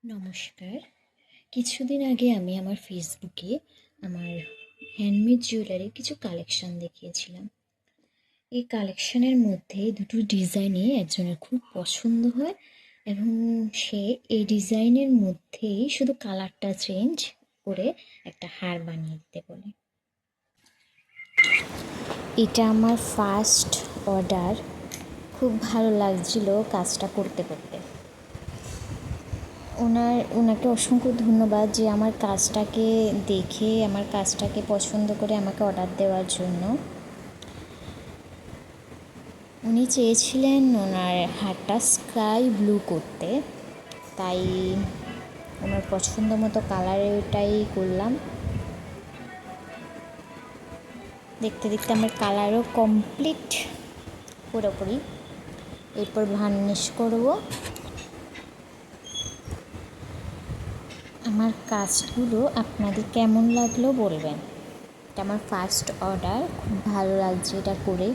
নমস্কার। কিছুদিন আগে আমি আমার ফেসবুকে আমার হ্যান্ডমেড জুয়েলারির কিছু কালেকশন দেখিয়েছিলাম। এই কালেকশনের মধ্যে দুটো ডিজাইনই একজনের খুব পছন্দ হয় এবং সে এই ডিজাইনের মধ্যেই শুধু কালারটা চেঞ্জ করে একটা হার বানিয়ে দিতে বলে। এটা আমার ফার্স্ট অর্ডার। খুব ভালো লাগছিল কাজটা করতে করতে। ওনাকে অসংখ্য ধন্যবাদ যে আমার কাজটাকে দেখে আমার কাজটাকে পছন্দ করে আমাকে অর্ডার দেওয়ার জন্য। উনি চেয়েছিলেন ওনার হারটা স্কাই ব্লু করতে, তাই ওনার পছন্দ মতো কালারে ওটাই করলাম। দেখতে দেখতে আমার কালারও কমপ্লিট পুরোপুরি। এরপর ভার্নিশ করব। আমার কাজগুলো আপনাদের কেমন লাগলো বলবেন। এটা আমার ফার্স্ট অর্ডার, খুব ভালো লাগছে এটা করে।